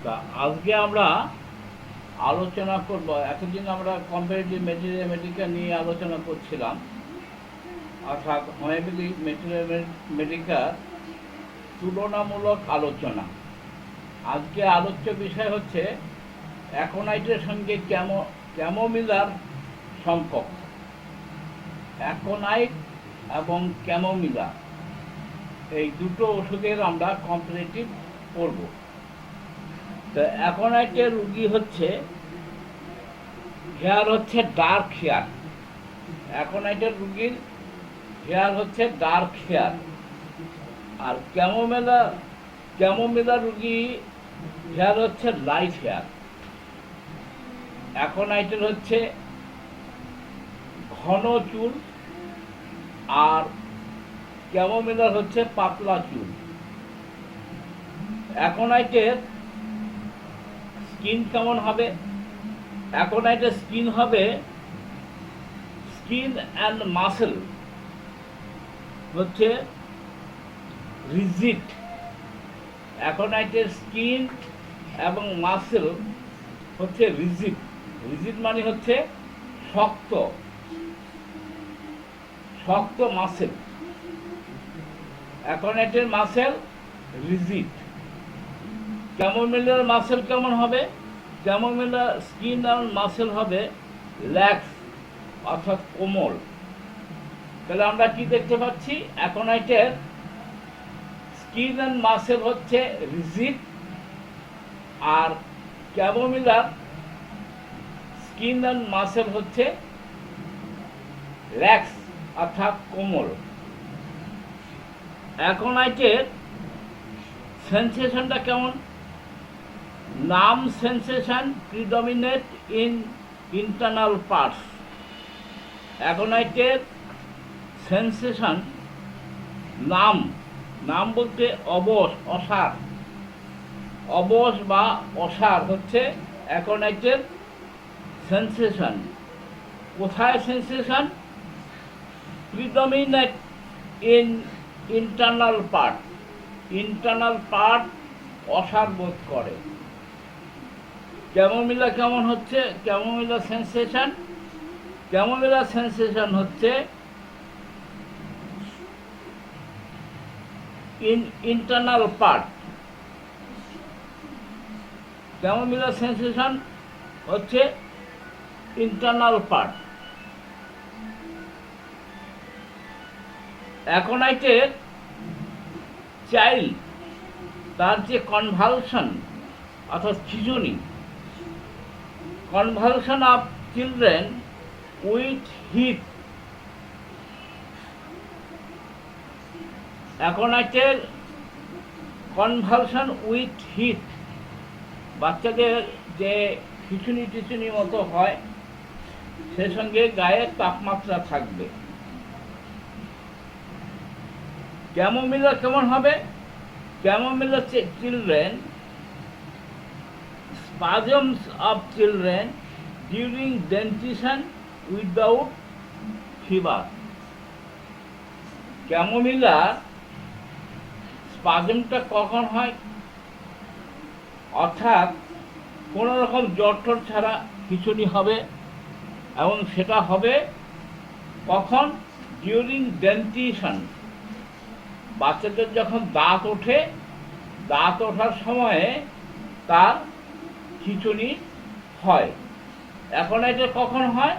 তা আজকে আমরা আলোচনা করব। এতদিন আমরা কম্পারেটিভ ম্যাথমেটিক্যাল নিয়ে আলোচনা করছিলাম, অর্থাৎ হোমিওপ্যাথিক ম্যাথমেটিক্যাল তুলনামূলক আলোচনা। আজকে আলোচ্য বিষয় হচ্ছে অ্যাকোনাইটের সঙ্গে ক্যামোমিলার সম্পর্ক। অ্যাকোনাইট এবং ক্যামোমিলা এই দুটো ওষুধের আমরা কম্পারেটিভ করব। তো অ্যাকোনাইটের রুগী হচ্ছে হেয়ার হচ্ছে ডার্ক হেয়ার। অ্যাকোনাইটের রুগীর হেয়ার হচ্ছে ডার্ক হেয়ার। আর ক্যামোমিলা রুগী হেয়ার হচ্ছে লাইট হেয়ার। অ্যাকোনাইটের হচ্ছে ঘন চুল আর ক্যামোমিলার হচ্ছে পাতলা চুল। অ্যাকোনাইটের স্কিন কেমন হবে? অ্যাকোনাইটের স্কিন হবে স্কিন অ্যান্ড মাসেল হচ্ছে রিজিড। অ্যাকোনাইটের স্কিন এবং মাসেল হচ্ছে রিজিড। রিজিড মানে হচ্ছে শক্ত শক্ত মাসেল। অ্যাকোনাইটের মাসেল রিজিড। ক্যামোমিলার মাসেল কেমন হবে? ক্যামোমিলার স্কিন আর মাসেল হবে ল্যাক্স অর্থাৎ কোমল। তাহলে আমরা কি দেখতে পাচ্ছি? অ্যাকোনাইটের স্কিন অ্যান্ড মাসেল হচ্ছে রিজিড, আর ক্যামোমিলার স্কিন অ্যান্ড মাসেল হচ্ছে ল্যাক্স অর্থাৎ কোমল। অ্যাকোনাইটের সেন্সেশনটা কেমন? Numb sensation predominate in internal parts. অ্যাকোনাইটের সেন্সেশন নাম বলতে অবশ, অসার। অবশ বা অসার হচ্ছে অ্যাকোনাইটের সেন্সেশন। কোথায় sensation? Predominate in internal part. Internal part অসার বোধ করে। ক্যামোমিলা কেমন হচ্ছে? ক্যামোমিলা সেন্সেশন হচ্ছে ইন্টারনাল পার্ট। ক্যামোমিলা সেন্সেশন হচ্ছে ইন্টারনাল পার্ট। অ্যাকোনাইটের চাইল্ড, তার যে কনভালশন অর্থাৎ খিঁচুনি, convulsion of children with heat. অ্যাকোনাইটের কনভালশন উইথ হিট, বাচ্চাদের যে খিঁচুনি মতো হয় সে সঙ্গে গায়ে তাপমাত্রা থাকবে। ক্যামোমিলা কেমন হবে? Chamomilla children spasms of children during dentition without fever. Chamomilla স্পাজমটা কখন হয়? অর্থাৎ কোনো রকম জ্বর টর ছাড়া খিঁচুনি হবে, এবং সেটা হবে কখন? During dentition. বাচ্চাদের যখন দাঁত ওঠে, দাঁত ওঠার সময়ে তার খিঁচুনি হয়। অ্যাকোনাইটের কখন হয়?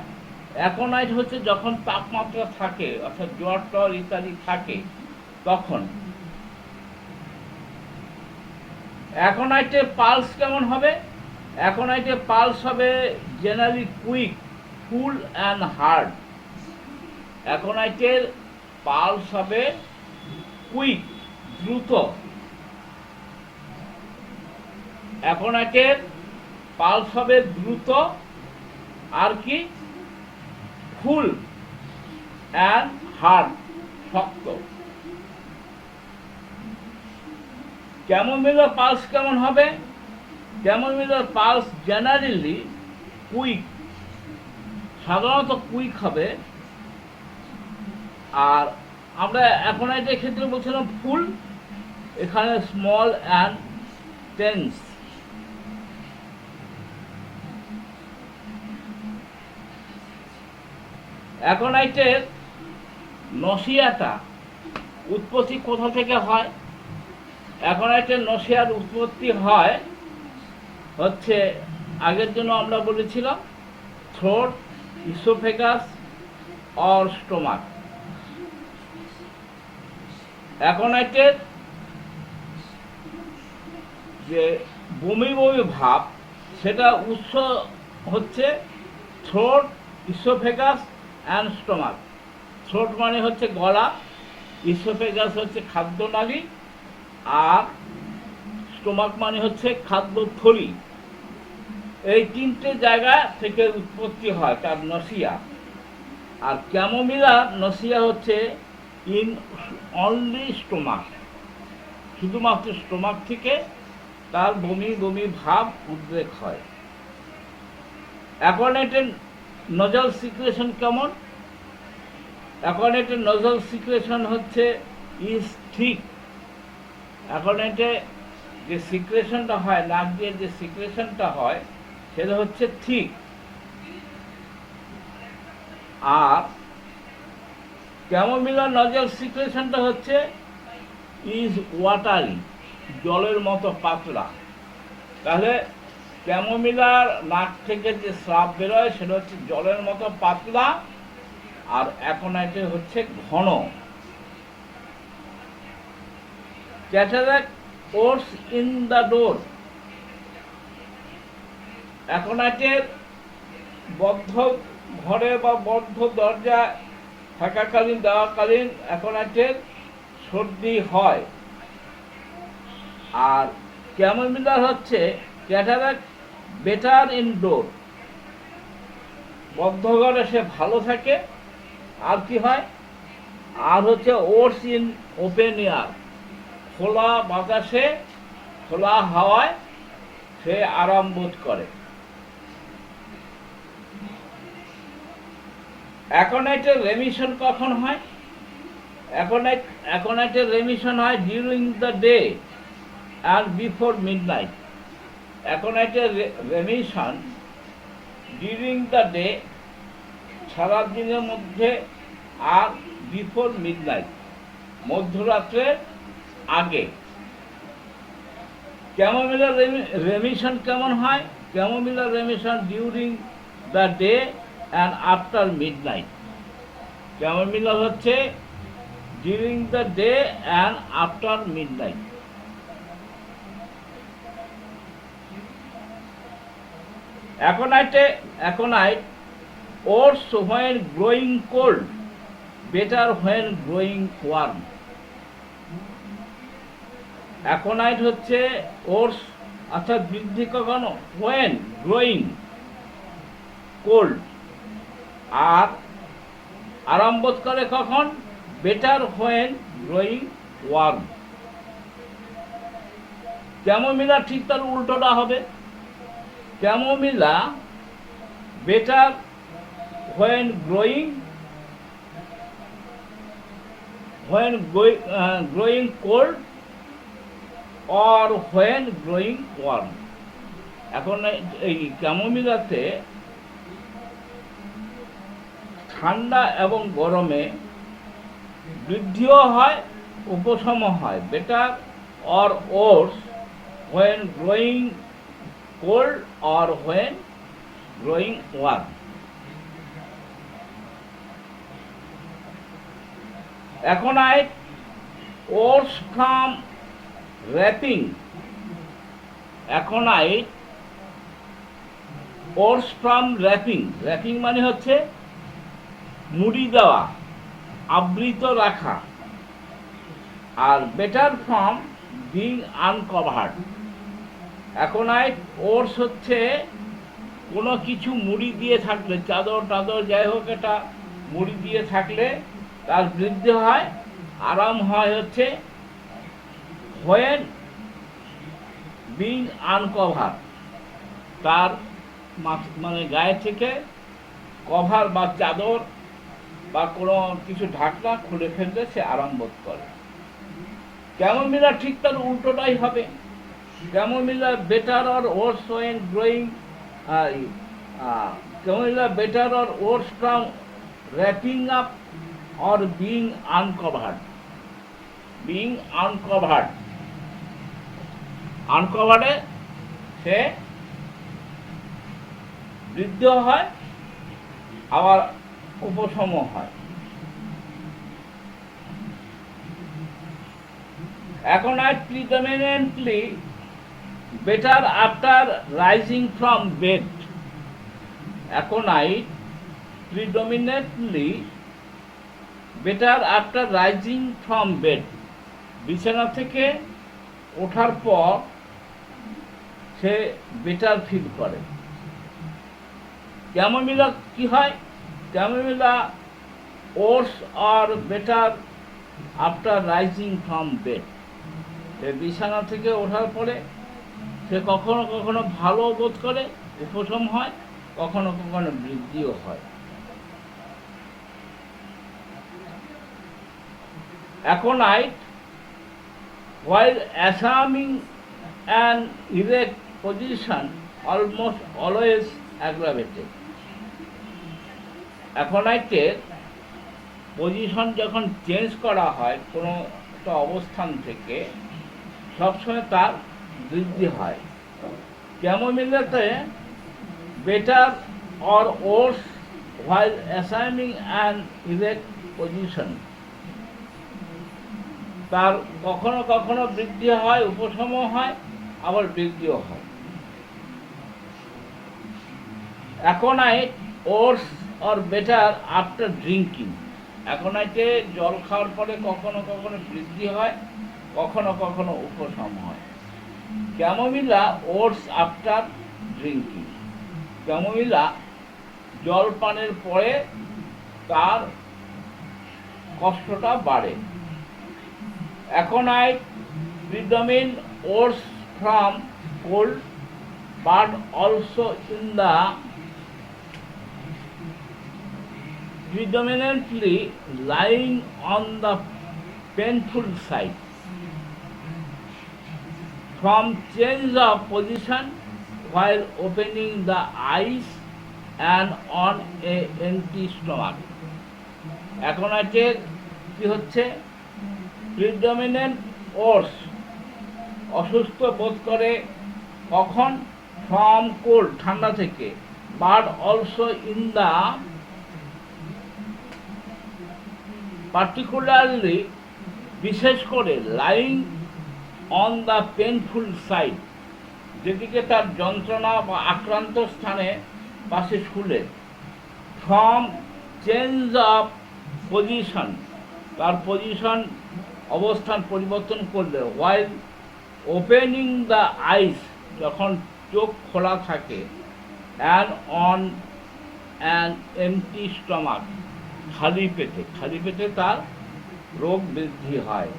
অ্যাকোনাইট হচ্ছে যখন তাপমাত্রা থাকে, অর্থাৎ জ্বর টর ইত্যাদি থাকে তখন। অ্যাকোনাইটের পালস কেমন হবে? অ্যাকোনাইটের পালস হবে generally quick, full and hard. অ্যাকোনাইটের পালস হবে কুইক, দ্রুত। অ্যাকোনাইটের পালস হবে দ্রুত, আর কি? ফুল অ্যান্ড হার্ড, শক্ত। ক্যামোমিলার পালস কেমন হবে? ক্যামোমিলার পালস জেনারেলি কুইক, সাধারণত কুইক হবে। আর আমরা অ্যাকোনাইটের ক্ষেত্রে বলছিলাম ফুল, এখানে স্মল অ্যান্ড টেন্স। অ্যাকোনাইটের নসিয়াটা উৎপত্তি কোথা থেকে হয়? অ্যাকোনাইটের নসিয়ার উৎপত্তি হয় হচ্ছে আগের জন্য আমরা বলেছিলাম থ্রোট, ইসোফেগাস অর স্টোমাক। অ্যাকোনাইটের যে বমি বমি ভাব সেটা উৎস হচ্ছে throat, oesophagus and stomach. Throat মানে হচ্ছে গলা, ইসোফেগাস হচ্ছে খাদ্যনালী, আর স্টোমাক মানে হচ্ছে খাদ্যথলি। এই তিনটে জায়গা থেকে উৎপত্তি হয় তার নসিয়া। আর ক্যামোমিলার নসিয়া হচ্ছে ইন অনলি স্টোমাক, শুধুমাত্র স্টোমাক থেকে তার বমি বমি ভাব উদ্রেক হয়। অ্যাকোনাইটের নজল সিক্রেশন কেমন? অ্যাকোনাইটের নজল সিক্রেশন হচ্ছে ইজ থিক। অ্যাকোনাইটে যে সিক্রেশনটা হয়, নাক দিয়ে যে সিক্রেশনটা হয় সেটা হচ্ছে থিক। আর ক্যামোমিলার নজল সিক্রেশনটা হচ্ছে ইজ ওয়াটারি, জলের মতো পাতলা। তাহলে ক্যামোমিলার নাক থেকে যে স্রাব বেরোয় সেটা হচ্ছে জলের মতো পাতলা, আর অ্যাকোনাইটে হচ্ছে ঘন। Cataract worse in the door. অ্যাকোনাইটের বদ্ধ ঘরে বা বদ্ধ দরজা থাকাকালীন দেওয়াকালীন অ্যাকোনাইটের সর্দি হয়। আর ক্যামোমিলার হচ্ছে ক্যাটারাক্ট বেটার ইন ডোর, বদ্ধ ঘরে সে ভালো থাকে। আর কি হয়? আর হচ্ছে ওর্স ইন ওপেন এয়ার, খোলা বাতাসে খোলা হাওয়ায় সে আরাম বোধ করে। অ্যাকোনাইটের রেমিশন কখন হয়? অ্যাকোনাইটের রেমিশন হয় ডিউরিং দ্য ডে আর বিফোর মিডনাইট। অ্যাকোনাইটের রেমিশন ডিউরিং দ্য ডে, সারাদিনের মধ্যে, আর বিফোর মিডনাইট, মধ্যরাত্রের আগে। ক্যামোমিলার রেমিশন কেমন হয়? ক্যামোমিলার remission during the day and after midnight. ক্যামোমিলার হচ্ছে during the day and after midnight. Aconite worse when growing cold, better when growing warm. Aconite হচ্ছে ওর্স অর্থাৎ বৃদ্ধি কখনো, হোয়েন গ্রোয়িং কোল্ড, আর আরাম বোধ করে কখন? Better when growing warm. Chamomilla ঠিক তার উল্টোটা হবে। Chamomilla better when growing cold or when growing warm. এখন এই ক্যামোমিলাতে ঠান্ডা এবং গরমে বৃদ্ধিও হয়, উপশমও হয়। Better or worse when growing cold or when growing warm. Aconite worse from wrapping. Aconite worse from wrapping. Wrapping মানে হচ্ছে মুড়ি দেওয়া, আবৃত রাখা। আর better from being uncovered. Aconite worse হচ্ছে কোনো কিছু মুড়ি দিয়ে থাকলে, চাদর টাদর যাই হোক, এটা মুড়ি দিয়ে থাকলে তার বৃদ্ধি হয়, আরাম হয় হচ্ছে হোয়েন বিং আনকভার, তার মানে গায়ে থেকে কভার বা চাদর বা কোনো কিছু ঢাকনা খুলে ফেললে সে আরাম বোধ করে। ক্যামোমিলা ঠিক তার উল্টোটাই হবে। Chamomilla better or worse when growing, chamomilla better or worse from wrapping up or being uncovered. Being uncovered. Uncovered সে বৃদ্ধি হয় আবার উপশম হয়। Aconite predominantly better after rising from bed. Aconite predominantly better after rising from bed. বিছানা থেকে ওঠার পর সে বেটার ফিল করে। ক্যামোমিলা কি হয়? ক্যামোমিলা ওর্স আর better after rising from bed. সে বিছানা থেকে ওঠার পরে সে কখনো কখনো ভালো বোধ করে, উপশম হয়, কখনো কখনো বৃদ্ধিও হয়। Aconite, while assuming an erect position, almost always aggravated. Aconite position যখন চেঞ্জ করা হয় কোনো একটা অবস্থান থেকে, সবসময় তার বৃদ্ধি হয়। ক্যামোমিলাতে better or worse while assuming an erect position, তার কখনো কখনো বৃদ্ধি হয়, উপশম হয়, আবার বৃদ্ধিও হয়। Aconite worse or better after drinking. অ্যাকোনাইটে জল খাওয়ার পরে কখনো কখনো বৃদ্ধি হয়, কখনো কখনো উপশম হয়। Chamomilla oats after drinking. Chamomilla জল পানের পরে তার কষ্টটা বাড়ে। Aconite predominant oats from cold but also in the predominantly lying on the painful side. From change of position while opening the eyes and on a empty stomach. এখন আছে কি হচ্ছে, প্রিডমিনেন্ট ওটস অসুস্থ বোধ করে কখন? ফ্রম কোল্ড ঠান্ডা থেকে, but also in the particularly বিশেষ করে lying on the painful side, যেদিকে তার যন্ত্রণা বা আক্রান্ত স্থানে পাশে শুলে। ফ্রম চেঞ্জ অফ পজিশন, তার পজিশন অবস্থান পরিবর্তন করলে। হোয়াইল ওপেনিং দ্য আইস, যখন চোখ খোলা থাকে। And on an empty stomach, খালি পেটে, খালি পেটে তার রোগ বৃদ্ধি হয়।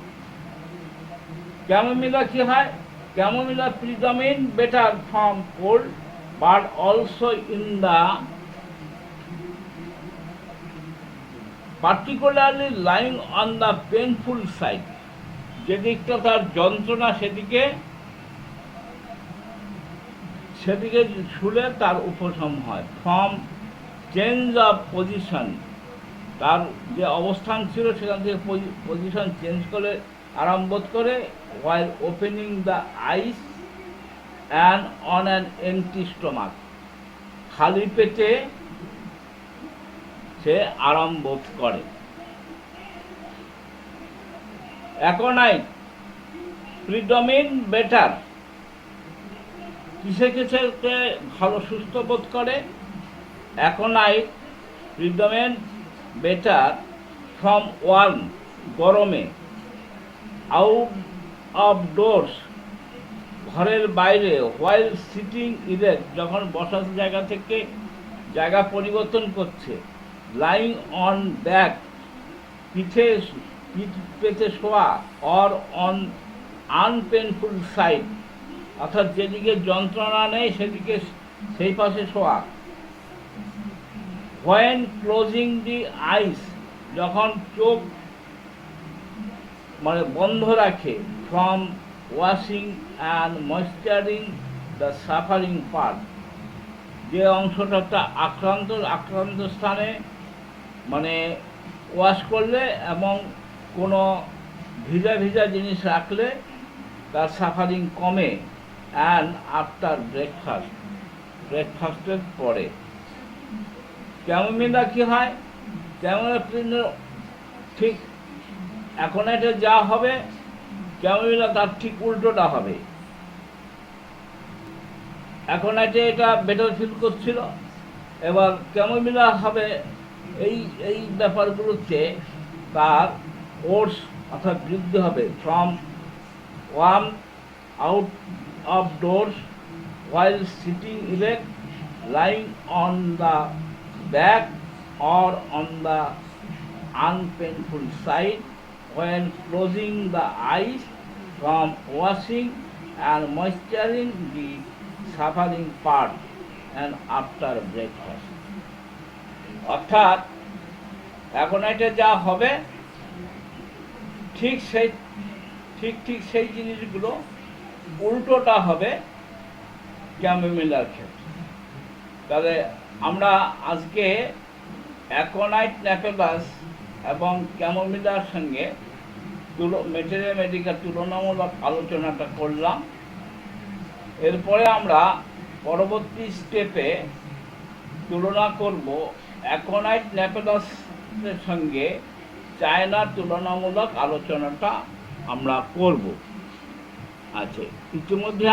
ক্যামোমিলা কি হয়? Chamomilla predominant better from cold but also in the particularly lying on the painful side, যেদিকটা তার যন্ত্রণা সেদিকে শুলে তার উপশম হয়। ফ্রম চেঞ্জ অফ পজিশন, তার যে অবস্থান ছিল সেখান থেকে পজিশন চেঞ্জ করে আরাম বোধ করে। While opening the eyes and on an empty stomach, খালি পেটে সে আরাম বোধ করে। অ্যাকোনাইট প্রিডমিনেন্ট বেটার, কিসে কিসে ভালো সুস্থ বোধ করে? Aconite predominant better from warm, গরমে। আউট অফ ডোরস, ঘরের বাইরে। হোয়াইল সিটিং ইরেক্ট, যখন বসার জায়গা থেকে জায়গা পরিবর্তন করছে। লাইং অন ব্যাক, পিঠ পেতে শোয়া। অর অন আনপেনফুল সাইড, অর্থাৎ যেদিকে যন্ত্রণা নেই সেদিকে সেই পাশে শোয়া। হোয়েন ক্লোজিং দি আইস, যখন চোখ বন্ধ রাখে। From washing and moisturing the suffering part, যে অংশটা আক্রান্ত স্থানে মানে ওয়াশ করলে এবং কোনো ভিজা ভিজা জিনিস রাখলে তার সাফারিং কমে। অ্যান্ড আফটার ব্রেকফাস্টের পরে ক্যামোমিলা কী হয়, ক্যামোমিলা ঠিক অ্যাকোনাইটে যা হবে ক্যামোমিলা তার ঠিক উল্টোটা হবে। অ্যাকোনাইটে এটা বেটার ফিল করছিল, এবার ক্যামোমিলা হবে এই এই ব্যাপারগুলোতে তার কোর্স অর্থাৎ বৃদ্ধি হবে from warm out of doors while sitting erect, lying on the back or on the unpainful side, when closing the eyes from washing and moisturizing the suffering part, and after breakfast. অর্থাৎ এখন এটা যা হবে ঠিক সেই জিনিসগুলো উল্টোটা হবে ক্যামোমিলার ক্ষেত্রে। তাহলে আমরা আজকে অ্যাকোনাইট ন্যাপেলাস এবং ক্যামোমিলার সঙ্গে মেটেরিয়া তুলনামূলক আলোচনাটা করলাম। এরপরে আমরা পরবর্তী স্টেপে তুলনা করব অ্যাকোনাইট ন্যাপেলাসের সঙ্গে চায়নার তুলনামূলক আলোচনাটা আমরা করব। আচ্ছা, ইতিমধ্যে